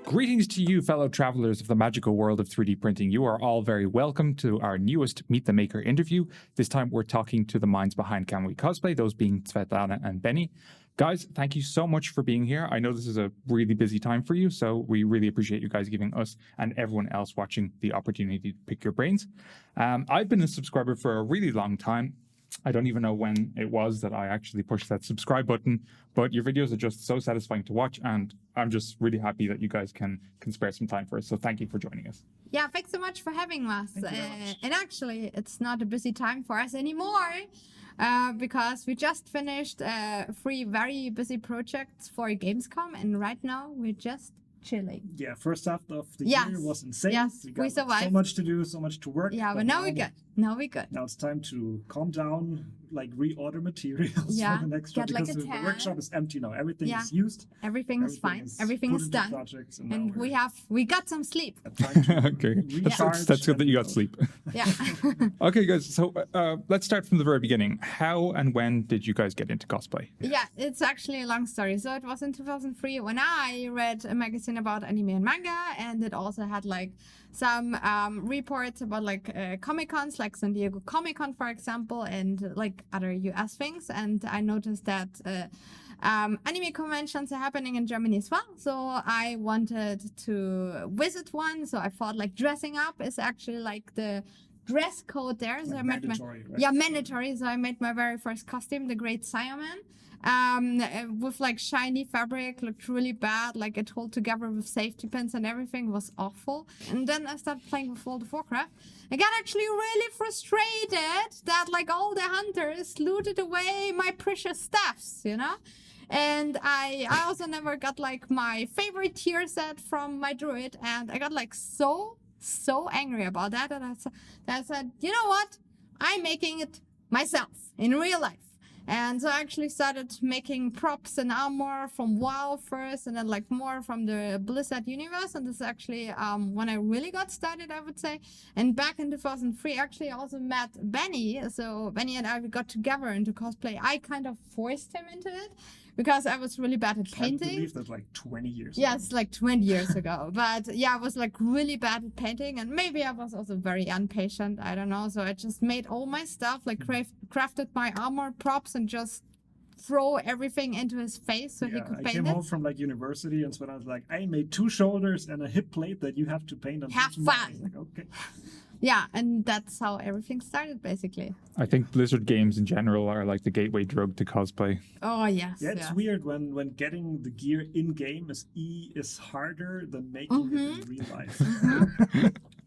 Greetings to you, fellow travelers of the magical world of 3D printing. You are all very welcome to our newest Meet the Maker interview. This time we're talking to the minds behind Kamui Cosplay, those being Svetlana and Benni. Guys, thank you so much for being here. I know this is a really busy time for you, so we really appreciate you guys giving us and everyone else watching the opportunity to pick your brains. I've been a subscriber for a really long time. I don't even know when it was that I actually pushed that subscribe button, but your videos are just so satisfying to watch, and I'm just really happy that you guys can spare some time for us. So thank you for joining us. Yeah, thanks so much for having us. And actually, it's not a busy time for us anymore because we just finished 3 very busy projects for Gamescom, and right now we're just chilling. Yeah, first half of the year was insane. Yes, we survived. So much to do, so much to work. Yeah, but now we're good. Now we're good. Now it's time to calm down, like reorder materials for the next job, because the workshop is empty now. Everything is used. Everything is fine. Everything is done. And we got some sleep. Okay, that's good that you got sleep. Yeah. Okay, guys. So let's start from the very beginning. How and when did you guys get into cosplay? Yeah, it's actually a long story. So it was in 2003 when I read a magazine about anime and manga, and it also had like some reports about like Comic-Cons, like San Diego Comic-Con, for example, and like other US things. And I noticed that anime conventions are happening in Germany as well. So I wanted to visit one. So I thought like dressing up is actually like the dress code there. So like I made mandatory, right? Yeah, mandatory. So I made my very first costume, the Great Fireman, with like shiny fabric, looked really bad, like it held together with safety pins and everything. It was awful. And then I started playing with World of Warcraft. I got actually really frustrated that like all the hunters looted away my precious stuffs, you know? And I also never got like my favorite tier set from my druid, and I got like so angry about that, and I said, you know what? I'm making it myself in real life. And so I actually started making props and armor from WoW first, and then like more from the Blizzard universe. And this is actually when I really got started, I would say. And back in 2003, actually I also met Benni. So Benni and I, we got together into cosplay. I kind of forced him into it because I was really bad at painting. I believe that's like 20 years Yeah, ago. it's like 20 years ago. But yeah, I was like really bad at painting, and maybe I was also very impatient. I don't know. So I just made all my stuff, like crafted my armor props, and just throw everything into his face so he could paint it. I came home from like university, and so I was like, I made 2 shoulders and a hip plate that you have to paint on. Have fun. Like, okay. Yeah, and that's how everything started, basically. I think Blizzard games in general are like the gateway drug to cosplay. Oh, yes. Yeah, it's weird when getting the gear in-game is harder than making it in real life.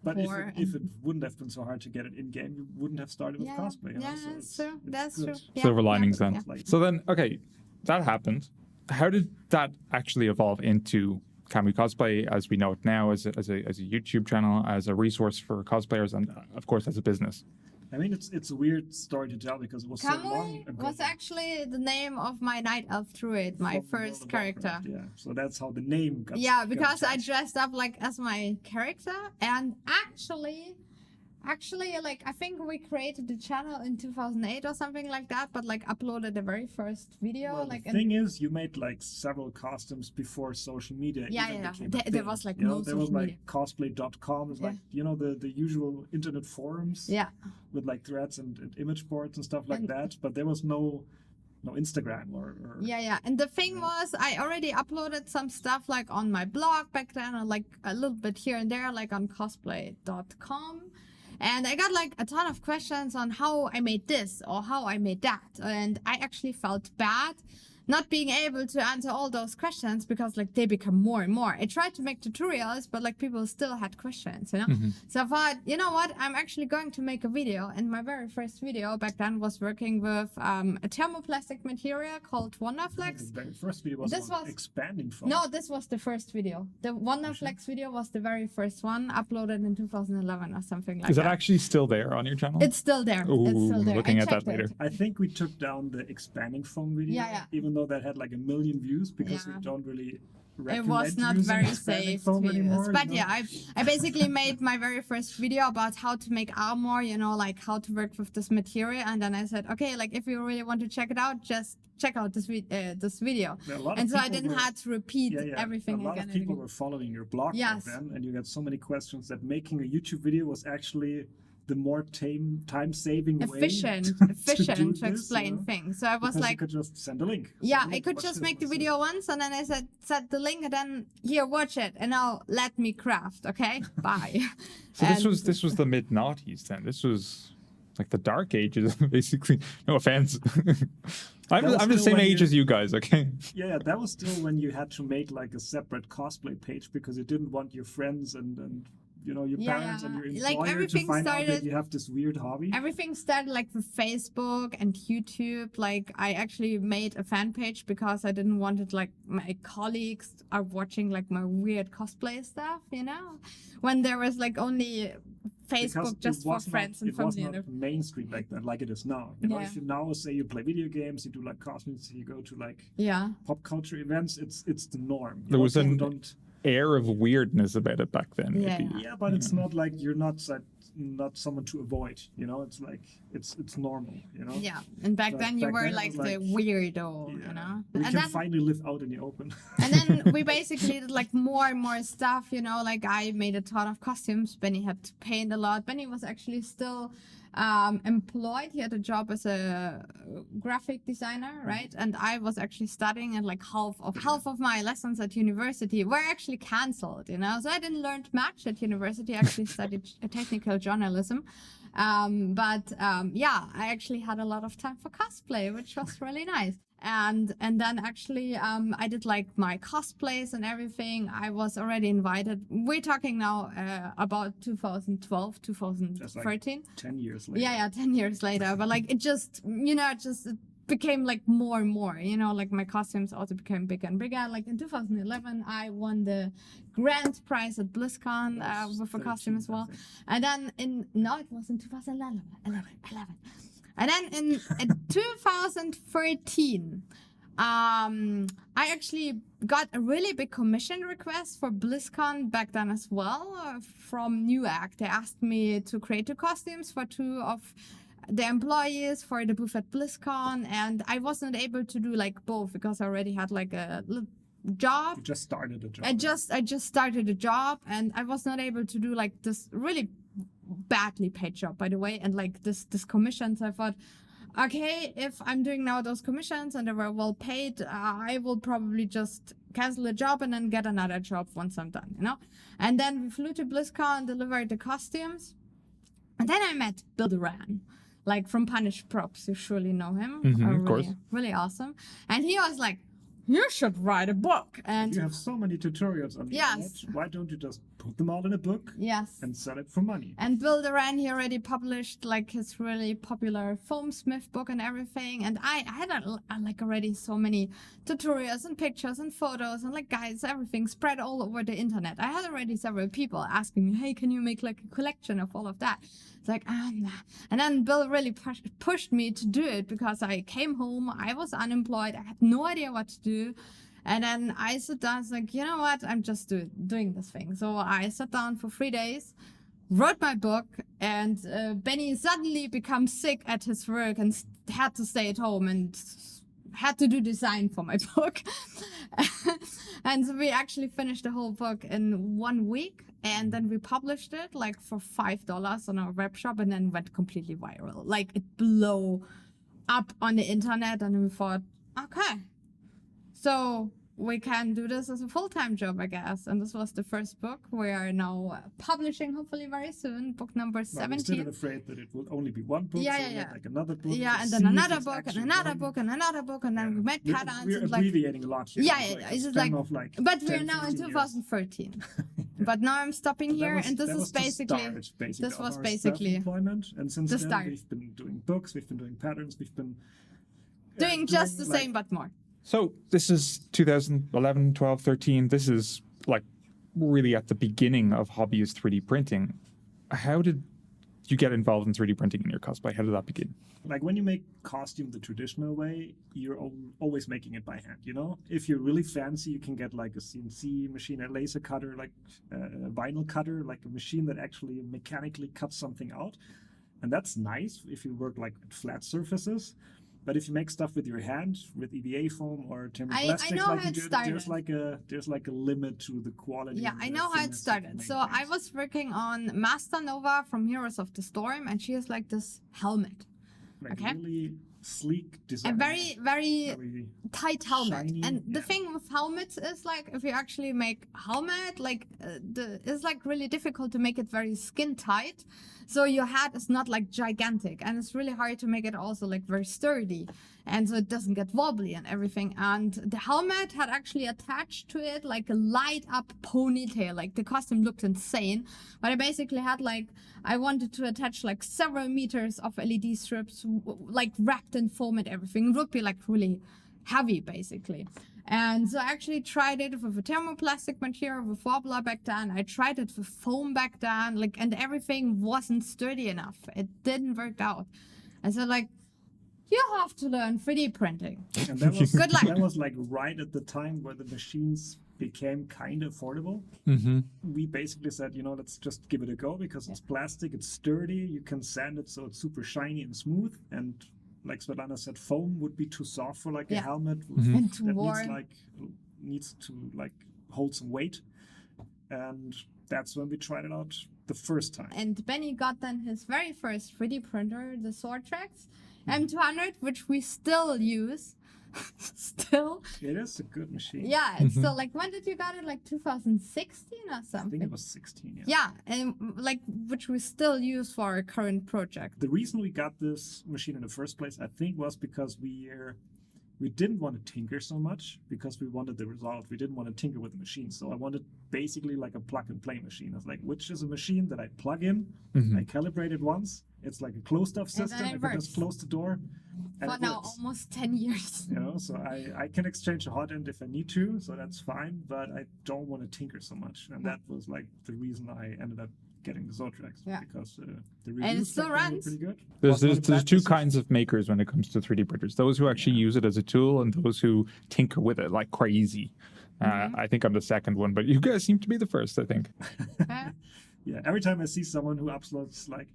But if it wouldn't have been so hard to get it in-game, you wouldn't have started with cosplay. Yeah, so that's true. That's true. Yeah. Silver linings then. Yeah. So then, okay, that happened. How did that actually evolve into Kamui Cosplay as we know it now, as a YouTube channel, as a resource for cosplayers, and of course as a business? I mean, it's a weird story to tell because it was so long ago. Was actually the name of my night elf druid, my first character. Yeah, so that's how the name got. Yeah, because I dressed up like as my character, and actually, like I think we created the channel in 2008 or something like that, but like uploaded the very first video. Well, like the thing is, you made like several costumes before social media. Yeah. There was like no social media. There was like cosplay.com. It's like, you know, the usual internet forums. Yeah. With like threads and image boards and stuff like that. But there was no Instagram or Yeah. And the thing was, I already uploaded some stuff like on my blog back then, or like a little bit here and there, like on cosplay.com. And I got like a ton of questions on how I made this or how I made that. And I actually felt bad not being able to answer all those questions because like they become more and more. I tried to make tutorials, but like people still had questions, you know? So I thought, you know what, I'm actually going to make a video. And my very first video back then was working with a thermoplastic material called Wonderflex. The very first video was expanding foam. No, this was the first video. The Wonderflex video was the very first one, uploaded in 2011 or something like that. Is that actually still there on your channel? It's still there. Ooh, it's still there. Looking at that later. I think we took down the expanding foam video, even though that had like 1 million views, because we don't really it was not using very the Hispanic safe foam to use. anymore, But you know? yeah, I basically made my very first video about how to make armor, you know, like how to work with this material. And then I said, okay, like if you really want to check it out, just check out this video. Yeah, a lot of And so I people didn't were- have to repeat everything A lot again of and people again. were following your blog back Yes. then, and you got so many questions that making a YouTube video was actually the more time-saving way Efficient do to this, explain you know? things. So I was Because like, you could just send a link. yeah, Send a I link, could watch just this, make the watch video once, and then I set the link, and then here, watch it, and now let me craft. Okay, bye. So And- this was the mid noughties then. This was like the dark ages, basically. No offense. I'm was the still same when age you- as you guys, okay? Yeah, that was still when you had to make like a separate cosplay page because you didn't want your friends and you know your Yeah, parents and your yeah. Like, employer to everything find out that started- you have this weird hobby. Everything started like with Facebook and YouTube. Like I actually made a fan page because I didn't want it like my colleagues are watching like my weird cosplay stuff, you know? When there was like only Because Facebook just it for was friends not, and it was family. not mainstream like that, like it is now. You know, Yeah. if you now say you play video games, you do like cosplays, you go to like Yeah. pop culture events, it's the norm. You There know, was people an- don't. Air of weirdness about it back then. Yeah, maybe. Yeah, but it's not like you're not someone to avoid. You know, it's like it's normal. You know. Yeah. And back But then you back were then it like was the like- weirdo, Yeah. you know? We And can then finally live out in the open. And then we basically did like more and more stuff, you know, like I made a ton of costumes. Benny had to paint a lot. Benny was actually still employed. He had a job as a graphic designer, right? And I was actually studying, and like half of my lessons at university were actually cancelled, you know. So I didn't learn much at university. I actually studied technical journalism. Yeah, I actually had a lot of time for cosplay, which was really nice. And then actually I did like my cosplays and everything. I was already invited. We're talking now about 2012, 2013. 10 years later. Yeah, 10 years later. But like it just, you know, it became like more and more, you know, like my costumes also became bigger and bigger. Like in 2011, I won the grand prize at BlizzCon with a costume as well. And then it was in 2011. And then in 2013, I actually got a really big commission request for BlizzCon back then as well from Newegg. They asked me to create 2 costumes for 2 of the employees for the booth at BlizzCon, and I wasn't able to do like both because I already had like a little job. You just started a job. I just started a job, and I was not able to do like this really badly paid job, by the way, and like this commissions. I thought, okay, if I'm doing now those commissions and they were well paid, I will probably just cancel a job and then get another job once I'm done, you know. And then we flew to BlizzCon, delivered the costumes, and then I met Bill Duran, like from Punished Props. You surely know him. Of course. Really awesome. And he was like, you should write a book. And You have so many tutorials on the Yes. internet. Why don't you just put them all in a book yes. and sell it for money? And Bill Duran, he already published like his really popular Foam Smith book and everything. And I had like already so many tutorials and pictures and photos and like guides, everything spread all over the internet. I had already several people asking me, hey, can you make like a collection of all of that? It's like, nah. And then Bill really pushed me to do it because I came home, I was unemployed, I had no idea what to do. And then I sat down, I was like, you know what, I'm just doing this thing. So I sat down for 3 days, wrote my book, and Benny suddenly becomes sick at his work and had to stay at home and had to do design for my book. And so we actually finished the whole book in 1 week, and then we published it like for $5 on our web shop, and then went completely viral. Like it blew up on the internet, and we thought, okay, so we can do this as a full-time job, I guess. And this was the first book. We are now publishing, hopefully very soon, book number But we're still 17. afraid that it will only be one book. Yeah, so yeah, we yeah. had like another book. Yeah, to and see then if another it's book, and actually another done. book, and another book, and then we made We're- patterns. We're and like, abbreviating a lot here. Yeah, It's yeah, like yeah. a It's just span like- of like but we're 10, now in 15 years. 2013. But now I'm stopping here, and this That is was the basically start, basically this of was our basically self-employment. And since the then start. we've been doing books, we've been doing patterns, we've been doing just the like- same but more. So this is 2011, 12, 13. This is like really at the beginning of hobbyist 3D printing. How did you get involved in 3D printing in your cosplay? How did that begin? Like when you make costume the traditional way, you're always making it by hand, you know? If you're really fancy, you can get like a CNC machine, a laser cutter, like a vinyl cutter, like a machine that actually mechanically cuts something out. And that's nice if you work like at flat surfaces. But if you make stuff with your hand, with EVA foam or thermoplastics, I know how it started. there's like a limit to the quality. Yeah, I know how it started. So I was working on Master Nova from Heroes of the Storm, and she has like this helmet. Like Okay. really sleek design. A very tight helmet. shiny, And the yeah. thing with helmets is like if you actually make helmet, like it's like really difficult to make it very skin tight. So your head is not like gigantic, and it's really hard to make it also like very sturdy, and so it doesn't get wobbly and everything. And the helmet had actually attached to it like a light up ponytail. Like the costume looked insane, but I basically had like I wanted to attach like several meters of LED strips, like wrapped in foam and everything. It would be like really heavy basically. And so I actually tried it with a thermoplastic material with wobbler back then. I tried it with foam back then, like, and everything wasn't sturdy enough. It didn't work out. And so like, you have to learn 3D printing. And that was, Good luck. That was like right at the time where the machines became kind of affordable. Mm-hmm. We basically said, you know, let's just give it a go because it's plastic, it's sturdy, you can sand it so it's super shiny and smooth. And like Svetlana said, foam would be too soft for like a helmet And too that warm. needs to hold some weight. And that's when we tried it out the first time. And Benny got then his very first 3D printer, the Sortrex M200, which we still use. Still. It is a good machine. Yeah, it's still like, when did you got it? Like 2016 or I something? think it was 16, yeah. Yeah, and like, which we still use for our current project. The reason we got this machine in the first place, I think, was because we didn't want to tinker so much because we wanted the result. We didn't want to tinker with the machine. So I wanted basically like a plug and play machine. I was like, which is a machine that I plug in, I calibrate it once. It's like a closed off And system. then I it can works. just close the door. And For it now, works. almost 10 years. You know, so I can exchange a hot end if I need to, so that's fine, but I don't want to tinker so much. And that was like the reason I ended up getting the Zotrex, Yeah. because the it reviews still back then were runs. pretty good. There's Was not a bad two decision. kinds of makers when it comes to 3D printers. Those who actually use it as a tool and those who tinker with it like crazy. I think I'm the second one, but you guys seem to be the first, I think. Yeah, every time I see someone who uploads like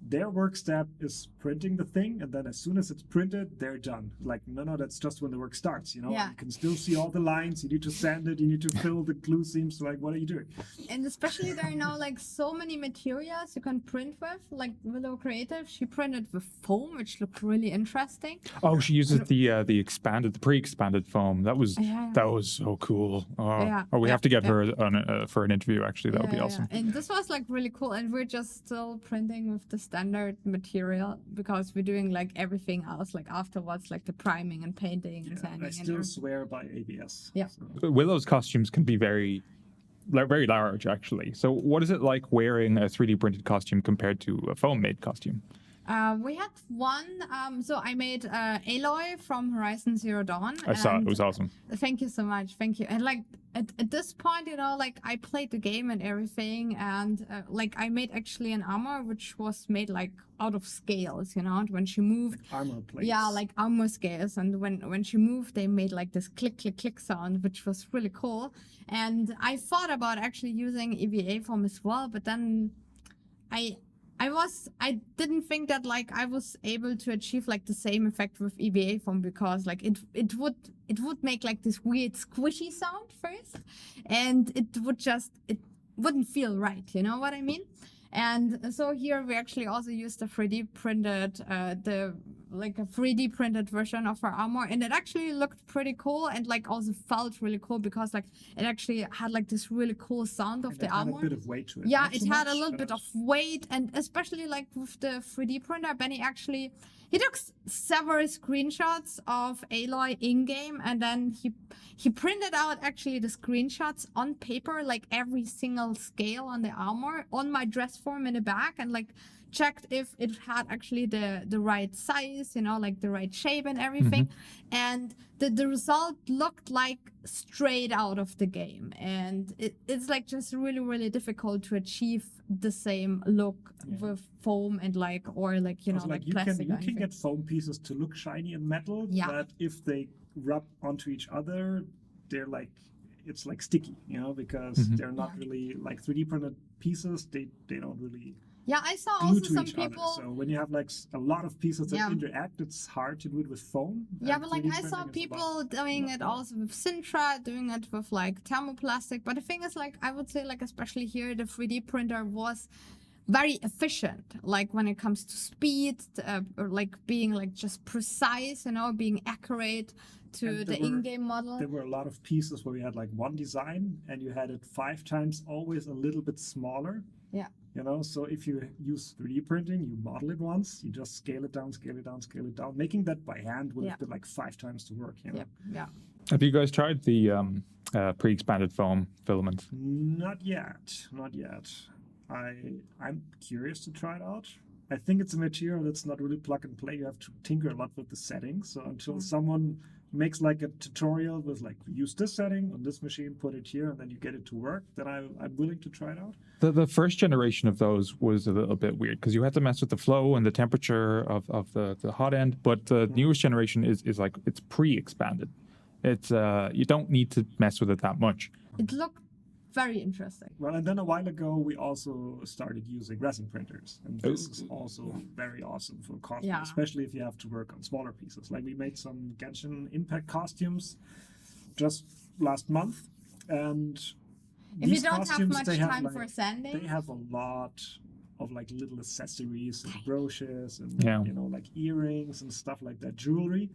their work step is printing the thing, and then as soon as it's printed, they're done. Like, no, that's just when the work starts, you know? Yeah. You can still see all the lines, you need to sand it, you need to fill the glue seams, like, what are you doing? And especially there are now like so many materials you can print with. Like Willow Creative, she printed with foam, which looked really interesting. Oh, she uses the pre-expanded foam. That was Yeah. that was so cool. Oh, Yeah, we yeah, have to get yeah. her on for an interview. Actually, that would be awesome. And this was like really cool. And we're just still printing with the standard material because we're doing like everything else like afterwards, like the priming and painting and Yeah, sanding. I and still everything. swear by ABS. Yeah. So. Willow's costumes can be very large, actually. So, what is it like wearing a 3D printed costume compared to a foam made costume? We had one. So I made Aloy from Horizon Zero Dawn. I saw it. It and was awesome. Thank you so much. Thank you. And like at this point, you know, like I played the game and everything, and like I made actually an armor which was made like out of scales, you know. And when she moved, Armor plates. yeah, like armor scales, and when she moved, they made like this click click click sound, which was really cool. And I thought about actually using EVA foam as well, but then I didn't think that like I was able to achieve like the same effect with EVA foam, because like it would make like this weird squishy sound first, and it wouldn't feel right, you know what I mean? And so here we actually also used the 3D printed a 3D printed version of our armor, and it actually looked pretty cool, and like also felt really cool because like it actually had like this really cool sound of And the it had armor. a bit of weight to it. Yeah, Not it so had a much, little but bit of weight, and especially like with the 3D printer, Benny actually he took several screenshots of Aloy in game, and then he printed out actually the screenshots on paper, like every single scale on the armor on my dress form in the back, and like checked if it had actually the right size, like the right shape and everything. And the result looked like straight out of the game. And it's like just really, really difficult to achieve the same look with foam and like plastic. You can get foam pieces to look shiny in metal, but if they rub onto each other, they're like, it's like sticky, because they're not really like 3D printed pieces. They don't really I saw glue also to some each people. other. So when you have like a lot of pieces that interact, it's hard to do it with foam. Yeah, but like I saw people doing it also with Sintra, doing it with like thermoplastic. But the thing is, like, I would say, like, especially here, the 3D printer was very efficient, like when it comes to speed, or like being like just precise, being accurate to the in-game model. There were a lot of pieces where we had like one design and you had it 5 times, always a little bit smaller. Yeah. So if you use 3D printing, you model it once, you just scale it down, scale it down, scale it down. Making that by hand would have been like 5 times the work. Yeah. Have you guys tried the pre-expanded foam filament? Not yet. I'm curious to try it out. I think it's a material that's not really plug and play. You have to tinker a lot with the settings. So until someone makes like a tutorial with like, use this setting on this machine, put it here, and then you get it to work, then I'm willing to try it out. The first generation of those was a little bit weird because you had to mess with the flow and the temperature of the hot end. But the newest generation is like, it's pre-expanded. It's you don't need to mess with it that much. It looked very interesting. Well, and then a while ago, we also started using resin printers. And this is also very awesome for cosplay, especially if you have to work on smaller pieces. Like we made some Genshin Impact costumes just last month. And if you don't have much time for sanding, they have a lot of like little accessories and brooches and like earrings and stuff like that, jewelry.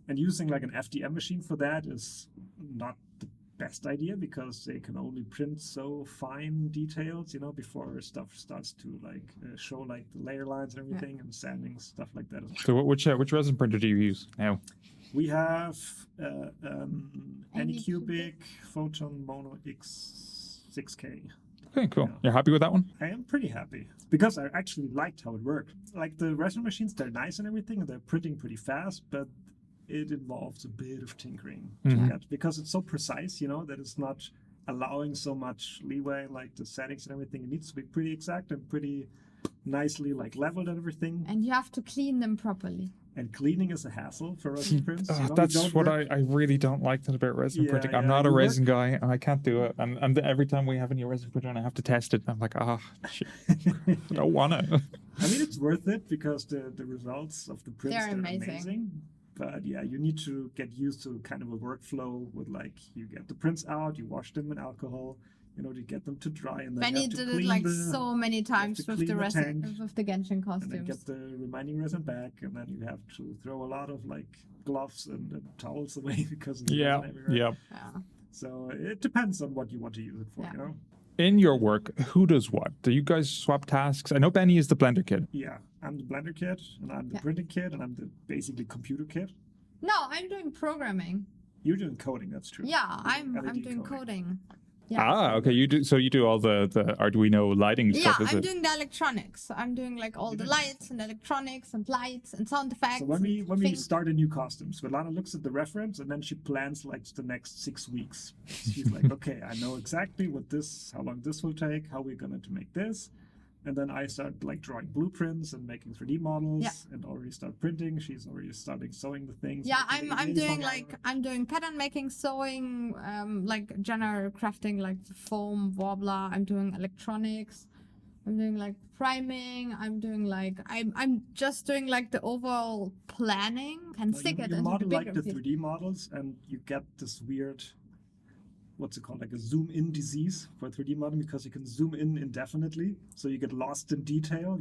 And using like an FDM machine for that is not the best idea because they can only print so fine details, before stuff starts to like show like the layer lines and everything and sanding stuff like that. So which resin printer do you use now? We have Anycubic Photon Mono X6K. Okay, cool. You're happy with that one? I am pretty happy because I actually liked how it worked. Like the resin machines, they're nice and everything, and they're printing pretty fast, but it involves a bit of tinkering to get, because it's so precise, that it's not allowing so much leeway, like the settings and everything. It needs to be pretty exact and pretty nicely like leveled and everything. And you have to clean them properly. And cleaning is a hassle for resin prints. That's what I really don't like about resin printing. I'm not a resin guy, and I can't do it. And every time we have a new resin printer and I have to test it, I'm like, shit, I don't want to. I mean, it's worth it because the results of the prints are amazing. But yeah, you need to get used to kind of a workflow with like, you get the prints out, you wash them in alcohol, to get them to dry, and then Benny did it like so many times with the resin, with the Genshin costumes. And then get the remaining resin back, and then you have to throw a lot of like gloves and towels away because of the resin everywhere. Yeah. So it depends on what you want to use it for, In your work, who does what? Do you guys swap tasks? I know Benny is the Blender kid. Yeah, I'm the Blender kid, and I'm the printing kid, and I'm the basically computer kid. No, I'm doing programming. You're doing coding, that's true. Yeah, I'm doing coding. Yeah. Okay. You do all the Arduino lighting stuff. Yeah, I'm doing the electronics. I'm doing like all the lights and electronics and lights and sound effects. So when we start a new costume, Svetlana looks at the reference and then she plans like the next 6 weeks. She's like, okay, I know exactly how long this will take, how we're going to make this. And then I start like drawing blueprints and making 3D models and already start printing. She's already starting sewing the things. Yeah, I'm doing pattern making, sewing, like general crafting, like foam, wobbler. I'm doing electronics. I'm doing like priming. I'm doing like I'm just doing like the overall planning and stick it into the model bigger like the 3D models, and you get this weird, what's it called, like a zoom in disease for 3D modeling, because you can zoom in indefinitely, so you get lost in detail,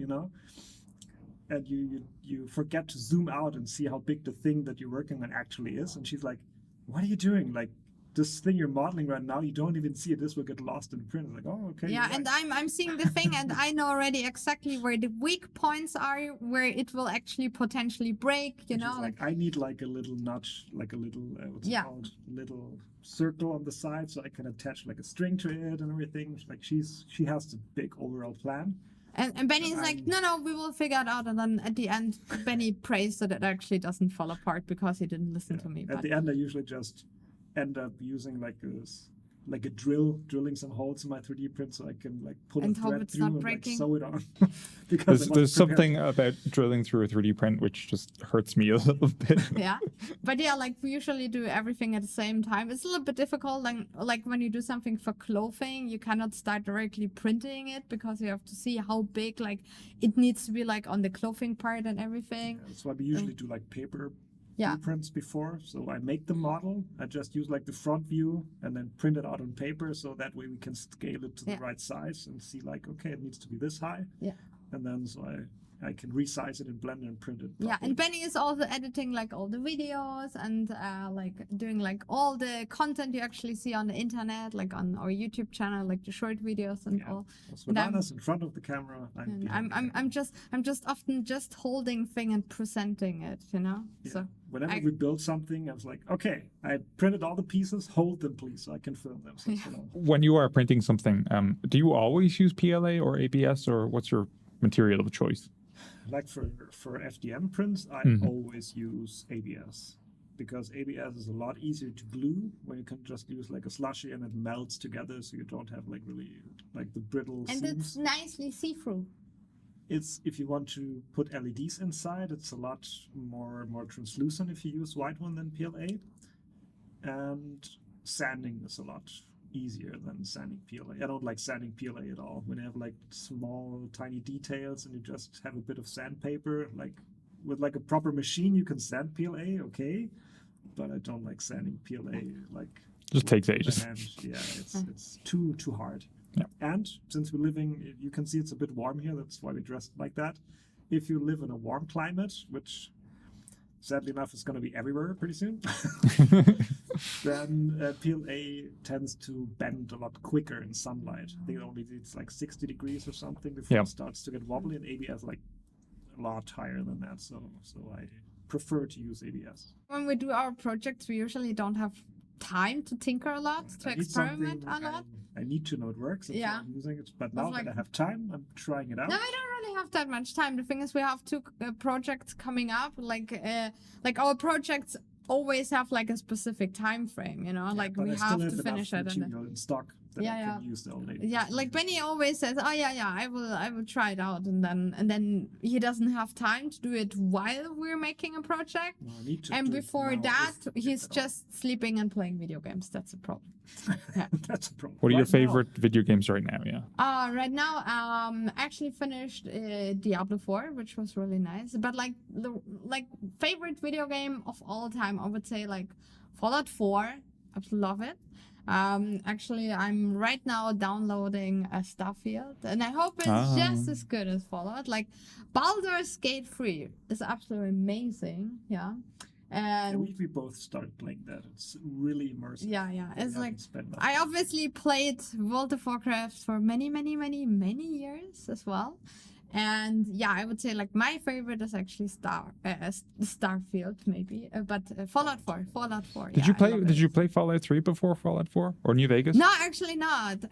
and you forget to zoom out and see how big the thing that you're working on actually is. And she's like, what are you doing? Like, this thing you're modeling right now, you don't even see it. This will get lost in the print. Like, oh, okay. Yeah, and I'm seeing the thing, and I know already exactly where the weak points are, where it will actually potentially break. Like, I need like a little notch, like a little what's it called, little circle on the side, so I can attach like a string to it and everything. Like she has the big overall plan. And Benny's like, no, we will figure it out. And then at the end, Benny prays that it actually doesn't fall apart because he didn't listen to me. At the end, I usually just end up using like a drilling some holes in my 3D print so I can like pull And a hope thread it's through not and breaking. like sew it on. Because There's something about drilling through a 3D print which just hurts me a little bit. Yeah, but yeah, like we usually do everything at the same time. It's a little bit difficult, like when you do something for clothing, you cannot start directly printing it because you have to see how big like it needs to be like on the clothing part and everything. Yeah, that's why we usually do like paper Yeah. blueprints before. So I make the model, I just use like the front view and then print it out on paper so that way we can scale it to the right size and see like, okay, it needs to be this high. Yeah. And then so I can resize it in Blender and print it. Yeah, and Benny is also editing like all the videos and like doing like all the content you actually see on the internet, like on our YouTube channel, like the short videos and all. Svetlana's in front of the camera. I'm just often just holding thing and presenting it, you know. Yeah. So whenever we build something, I was like, okay, I printed all the pieces, hold them please, so I can film them. So, When you are printing something, do you always use PLA or ABS, or what's your material of choice? Like for FDM prints, I always use ABS because ABS is a lot easier to glue when you can just use like a slushy and it melts together, so you don't have like really like the brittle and seams. it's nicely see-through. It's if you want to put LEDs inside, it's a lot more translucent if you use white one than PLA, and sanding is a lot easier than sanding PLA. I don't like sanding PLA at all. When you have like small tiny details and you just have a bit of sandpaper, like with like a proper machine you can sand PLA, okay, but I don't like sanding PLA like just takes ages. Yeah, it's too hard. Yeah. And since we're living, you can see it's a bit warm here, that's why we dressed like that. If you live in a warm climate, which sadly enough is going to be everywhere pretty soon, then PLA tends to bend a lot quicker in sunlight. I think it only needs like 60 degrees or something before it starts to get wobbly, and ABS like a lot higher than that. So I prefer to use ABS. When we do our projects, we usually don't have time to tinker a lot, to experiment a lot. I need to know it works. That's why I'm using it. But now that I have time, I'm trying it out. No, I don't really have that much time. The thing is, we have two projects coming up. Like our projects always have like a specific time frame, you know. Like we have to finish it. In stock that I can use all day. Yeah, like Benny always says, "Oh yeah, I will try it out," and then he doesn't have time to do it while we're making a project. No, I need to and before that, he's just sleeping and playing video games. That's a problem. Yeah. That's a problem. What are your favorite video games right now? Yeah. Right now, actually finished Diablo 4, which was really nice. But like the favorite video game of all time, I would say like Fallout 4. I love it. Actually, I'm right now downloading a Starfield, and I hope it's just as good as Fallout. Like Baldur's Gate 3 is absolutely amazing. Yeah. And we both started playing that. It's really immersive. Yeah. It's like I obviously played World of Warcraft for many years as well. And yeah, I would say like my favorite is actually Starfield maybe, but Fallout 4. Did you play Fallout 3 before Fallout 4 or New Vegas? No, actually not.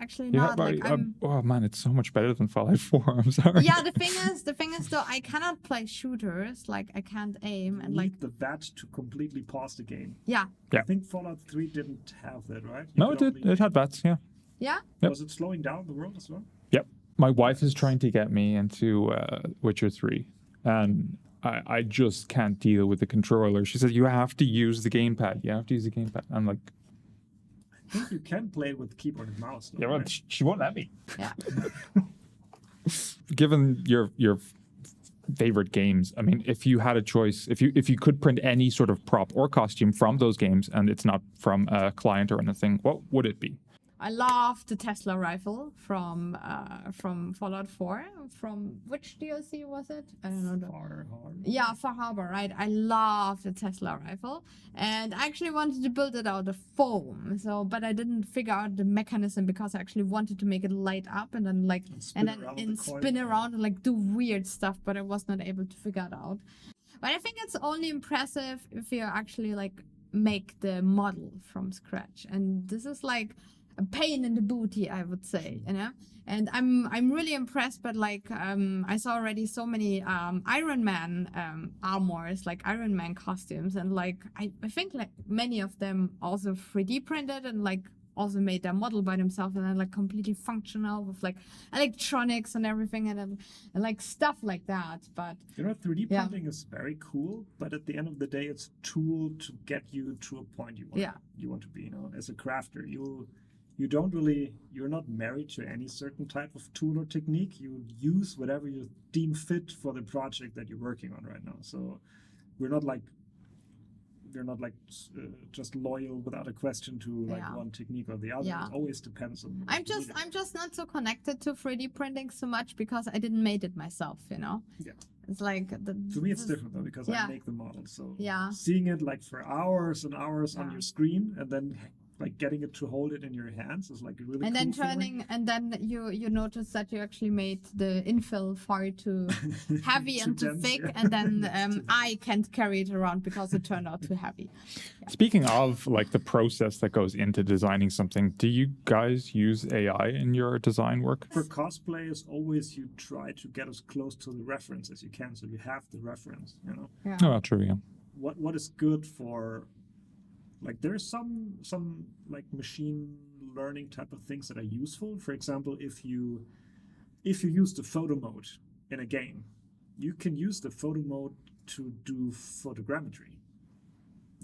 Like, oh man, it's so much better than Fallout 4. I'm sorry. Yeah, the thing is though, I cannot play shooters. Like I can't aim and like the VAT to completely pause the game. Yeah. I think Fallout 3 didn't have that, right? No, it did. It had VATs. Yeah. Yeah. Yep. Was it slowing down the world as well? Yep. My wife is trying to get me into Witcher 3, and I just can't deal with the controller. She said, you have to use the gamepad. I'm like... I think you can play with keyboard and mouse. Yeah, well, she won't let me. Yeah. Given your favorite games, I mean, if you had a choice, if you could print any sort of prop or costume from those games, and it's not from a client or anything, what would it be? I love the Tesla rifle from Fallout 4. From which DLC was it? I don't know. Far Harbor. Yeah, Far Harbor, right? I love the Tesla rifle, and I actually wanted to build it out of foam. But I didn't figure out the mechanism because I actually wanted to make it light up and then spin around and like do weird stuff, but I was not able to figure it out. But I think it's only impressive if you actually like make the model from scratch, and this is like a pain in the booty, I would say, you know. And I'm really impressed, but like I saw already so many Iron Man armors, like Iron Man costumes, and like I think like many of them also 3D printed and like also made their model by themselves, and then like completely functional with like electronics and everything, and like stuff like that. But 3D printing is very cool, but at the end of the day, it's a tool to get you to a point you want to be. You know, as a crafter, you're not married to any certain type of tool or technique. You use whatever you deem fit for the project that you're working on right now. So we're not like just loyal without a question to like one technique or the other. It always depends on. I'm just not so connected to 3D printing so much because I didn't make it myself, you know. Yeah. It's like to me it's different though, because I make the model. So seeing it like for hours and hours on your screen, and then like getting it to hold it in your hands is like really and cool then feeling. and then you notice that you actually made the infill far too heavy and too dense, thick, and then I can't carry it around because it turned out too heavy. Speaking of like the process that goes into designing something, do you guys use AI in your design work? For cosplay, as always, you try to get as close to the reference as you can, so you have the reference, you know. Oh, true. Yeah. What is good for, like, there's some like machine learning type of things that are useful. For example, if you use the photo mode in a game, you can use the photo mode to do photogrammetry.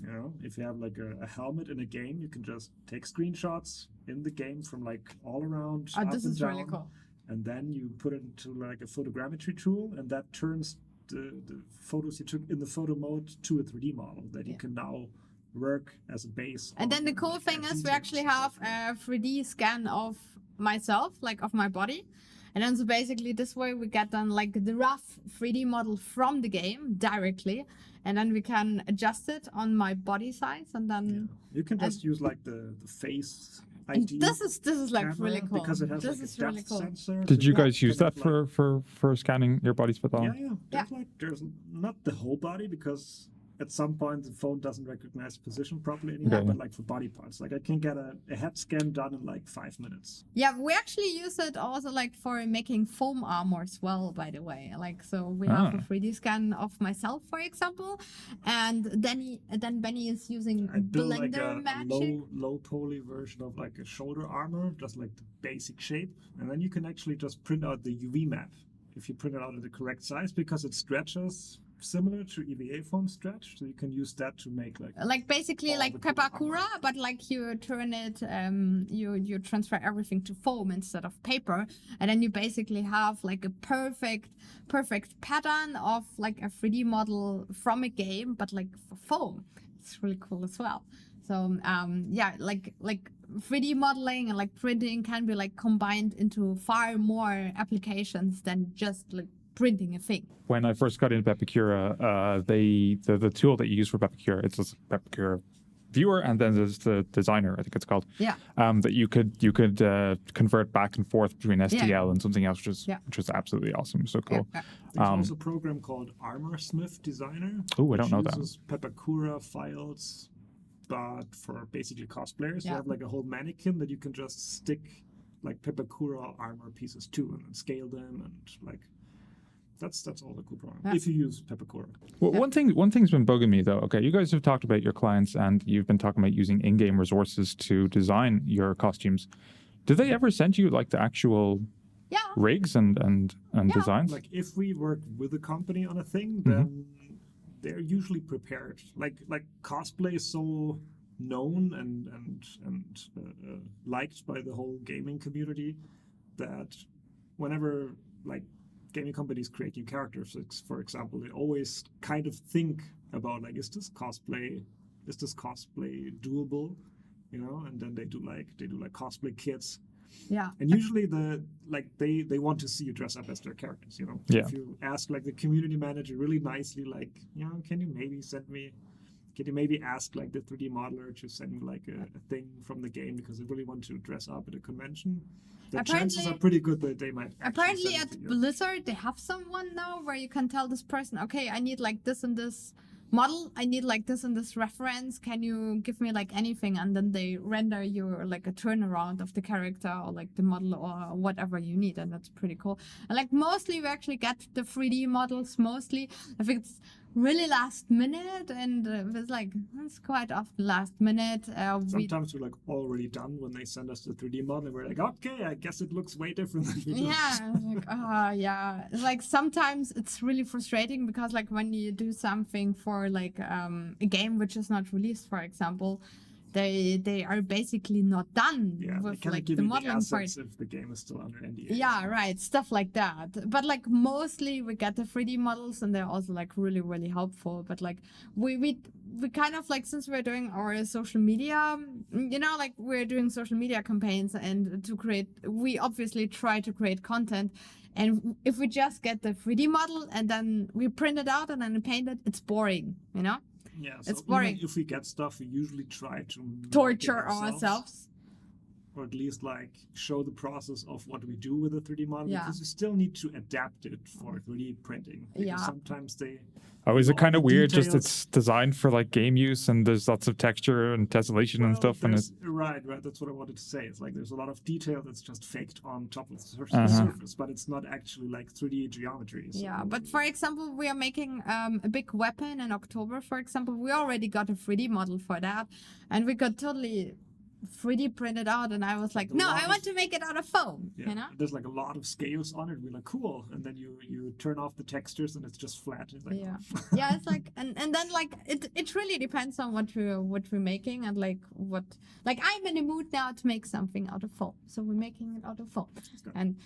You know, if you have like a helmet in a game, you can just take screenshots in the game from like all around, up this and is down, really cool. and then you put it into like a photogrammetry tool, and that turns the photos you took in the photo mode to a 3D model that you can now work as a base. And then the cool thing is we actually have a 3D scan of myself, like of my body. And then so basically this way we get then like the rough 3D model from the game directly. And then we can adjust it on my body size, and then you can just use like the face ID. This is like really cool because it has this like is a depth really cool. sensor. Did so you guys use that like, for scanning your body, Svetlana? Yeah. There's not the whole body, because at some point the phone doesn't recognize position properly anymore, but like for body parts, like I can get a head scan done in like 5 minutes. Yeah, we actually use it also like for making foam armor as well, by the way. Like, so we have a 3D scan of myself, for example, and then Benny is using I built Blender like a Magic. low poly version of like a shoulder armor, just like the basic shape, and then you can actually just print out the UV map if you print it out in the correct size, because it stretches similar to EVA foam stretch, so you can use that to make like basically like Pepakura, but like you turn it, you transfer everything to foam instead of paper, and then you basically have like a perfect pattern of like a 3D model from a game, but like for foam. It's really cool as well. So like 3D modeling and like printing can be like combined into far more applications than just like printing a thing. When I first got into Pepakura, the tool that you use for Pepakura, it's just Pepakura Viewer, and then there's the Designer, I think it's called. Yeah. That you could convert back and forth between STL and something else, which was absolutely awesome. So cool. Yeah. There's also a program called Armorsmith Designer. Oh, I don't know that. Uses Pepakura files, but for basically cosplayers, you have like a whole mannequin that you can just stick like Pepakura armor pieces to, and then scale them, and like. That's all the cool program. If you use Pepakura. Well, one thing's been bugging me though. Okay, you guys have talked about your clients, and you've been talking about using in-game resources to design your costumes. Do they ever send you like the actual rigs and designs? Like if we work with a company on a thing, then they're usually prepared. Like cosplay is so known and liked by the whole gaming community that whenever like gaming companies create new characters, for example, they always kind of think about like, is this cosplay doable, you know? And then they do like cosplay kits. Yeah. And usually they want to see you dress up as their characters, you know. Yeah. If you ask like the community manager really nicely, like, you know, can you maybe ask like the 3D modeler to send me like a thing from the game because I really want to dress up at a convention? The chances are pretty good that they might. Apparently at Blizzard they have someone now where you can tell this person, okay, I need like this and this model, I need like this and this reference. Can you give me like anything? And then they render you like a turnaround of the character or like the model or whatever you need. And that's pretty cool. And like mostly we actually get the 3D models mostly. I think it's really last minute, and it's quite often last minute. Sometimes we're like already done when they send us the 3D model, and we're like, okay, I guess it looks way different than we do. Yeah, it's like sometimes it's really frustrating because like when you do something for like a game which is not released, for example, they are basically not done with like the modeling part. If the game is still under NDA. Yeah, right, stuff like that. But like mostly we get the 3D models, and they're also like really, really helpful. But like we kind of like, since we're doing our social media, like we're doing social media campaigns, and we obviously try to create content. And if we just get the 3D model and then we print it out and then paint it, it's boring, Yeah, so it's boring. Even if we get stuff, we usually try to torture ourselves. Or at least like show the process of what we do with a 3D model, Yeah. because you still need to adapt it for 3D printing. Because sometimes they... Oh, is it kind of weird? details. Just it's designed for like game use, and there's lots of texture and tessellation and stuff. And Right. That's what I wanted to say. It's like there's a lot of detail that's just faked on top of the surface, but it's not actually like 3D geometry. So. Yeah, but for example, we are making a big weapon in October, for example. We already got a 3D model for that, and we got totally 3D printed out, and I was like, no, I want to make it out of foam. There's like a lot of scales on it. We're like, cool, and then you turn off the textures and it's just flat. It's like, yeah, it's like, and then like it really depends on what we're making, and like what, like I'm in the mood now to make something out of foam, so we're making it out of foam. And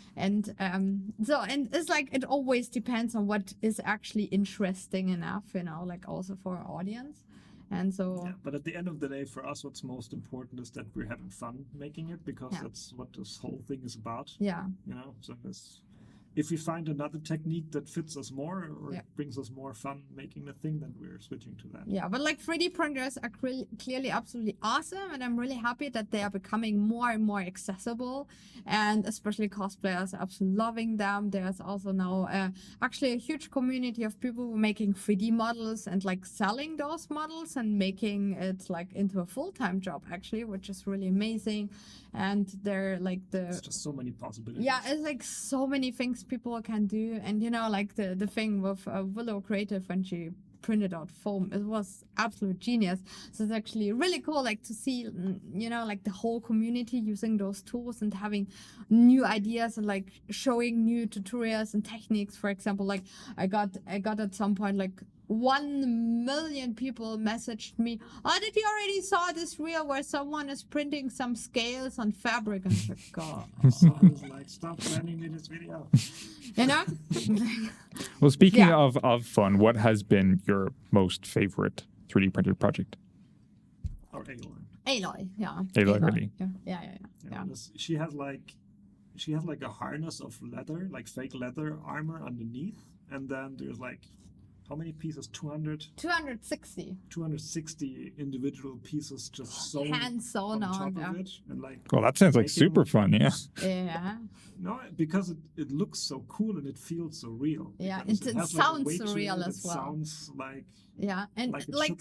it's like it always depends on what is actually interesting enough, like also for our audience. And so, but at the end of the day, for us, what's most important is that we're having fun making it, because that's what this whole thing is about. Yeah. So if we find another technique that fits us more or brings us more fun making the thing, then we're switching to that. Yeah, but like 3D printers are clearly absolutely awesome, and I'm really happy that they are becoming more and more accessible, and especially cosplayers are absolutely loving them. There's also now actually a huge community of people making 3D models and like selling those models and making it like into a full-time job actually, which is really amazing. And they're like it's just so many possibilities. Yeah, it's like so many things people can do. And like the thing with Willow Creative, when she printed out foam, it was absolute genius. So it's actually really cool like to see like the whole community using those tools and having new ideas and like showing new tutorials and techniques. For example, like I got at some point like 1 million people messaged me, oh, did you already saw this reel where someone is printing some scales on fabric? And I was like, God. So I was like, stop sending me this video. Well, speaking of fun, what has been your most favorite 3D printed project? Or Aloy. Aloy, yeah. Aloy, really? Yeah. She has like a harness of leather, like fake leather armor underneath, and then there's like, how many pieces? 260 individual pieces just sewn hand sewn on top of it. And like, well, that sounds like super fun, yeah. Yeah. No, because it looks so cool and it feels so real. Yeah, it sounds so real as well. It sounds like... Yeah, and like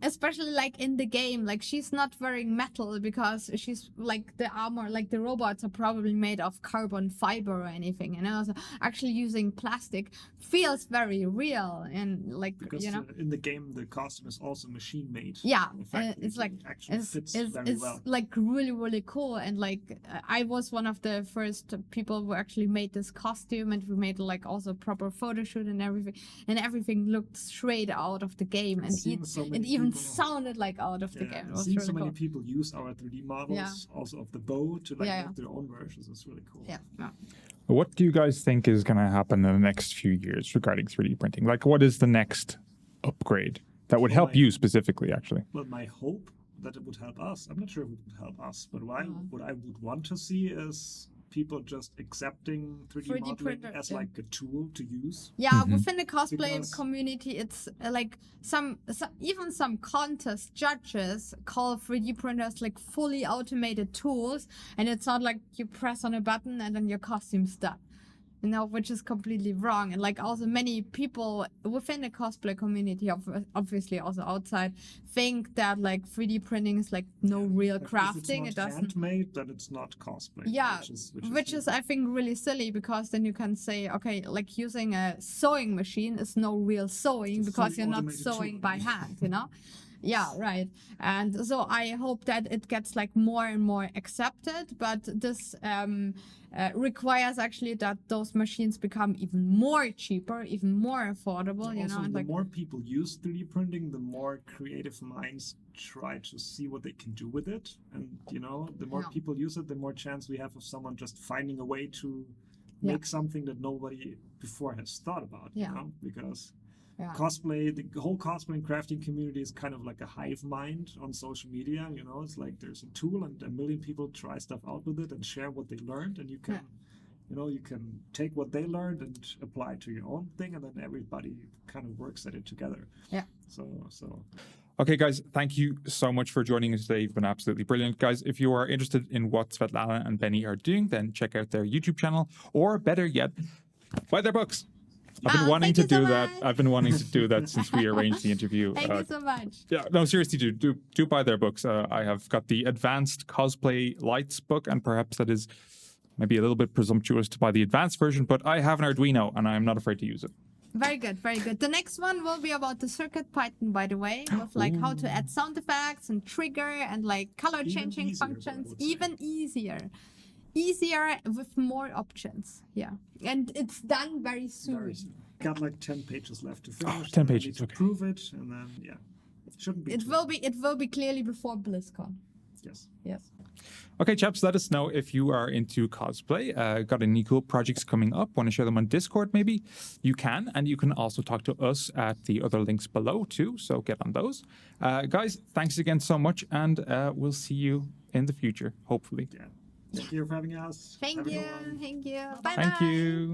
especially like in the game, like she's not wearing metal because she's like the armor, like the robots are probably made of carbon fiber or anything, so actually using plastic feels very real. And like, because in the game the costume is also machine made. Yeah, it's like fits very well. Like really, really cool. And like I was one of the first people who actually made this costume, and we made like also proper photo shoot and everything looked straight out of the game, and it even sounded like out of the game. It was really so many cool. people use our 3D models also of the bow to like make their own versions. It's really cool. Yeah. What do you guys think is going to happen in the next few years regarding 3D printing? Like, what is the next upgrade that would help you specifically, actually? Well, my hope that it would help us. I'm not sure if it would help us, but what I would want to see is people just accepting 3D modeling as like a tool to use. Yeah, within the cosplay community, it's like some contest judges call 3D printers like fully automated tools, and it's not like you press on a button and then your costume's done. you know, which is completely wrong. And like also many people within the cosplay community, obviously also outside, think that like 3D printing is like no real crafting. If it's not handmade, then it's not cosplay. Yeah, which is I think really silly, because then you can say, okay, like using a sewing machine is no real sewing because you're not sewing by hand, you know. Yeah, right. And so I hope that it gets like more and more accepted, but this requires actually that those machines become even more cheaper, even more affordable, you know. And the more people use 3D printing, the more creative minds try to see what they can do with it. And, you know, the more people use it, the more chance we have of someone just finding a way to make something that nobody before has thought about, you know, because... cosplay, the whole cosplay and crafting community is kind of like a hive mind on social media, you know. It's like there's a tool and a million people try stuff out with it and share what they learned, and you can you know, you can take what they learned and apply it to your own thing, and then everybody kind of works at it together. So Okay, guys, thank you so much for joining us today. You've been absolutely brilliant. Guys, if you are interested in what Svetlana and Benni are doing, then check out their YouTube channel, or better yet, buy their books. I've been wanting to do that. I've been wanting to do that since we arranged the interview. Thank you so much. Yeah, no, seriously, do buy their books. I have got the Advanced Cosplay Lights book, and perhaps that is maybe a little bit presumptuous to buy the advanced version, but I have an Arduino, and I'm not afraid to use it. Very good, very good. The next one will be about the Circuit Python, by the way, with like how to add sound effects and trigger and like color changing functions. Even easier with more options. Yeah, and it's done very soon. Got like 10 pages left to finish. 10 pages. To prove it, and then it shouldn't be. It will be clearly before BlizzCon. Yes. Okay, chaps, let us know if you are into cosplay. Got any cool projects coming up? Want to share them on Discord, maybe? You can, and you can also talk to us at the other links below, too, so get on those. Guys, thanks again so much, and we'll see you in the future, hopefully. Thank you for having us. Thank you. Thank you.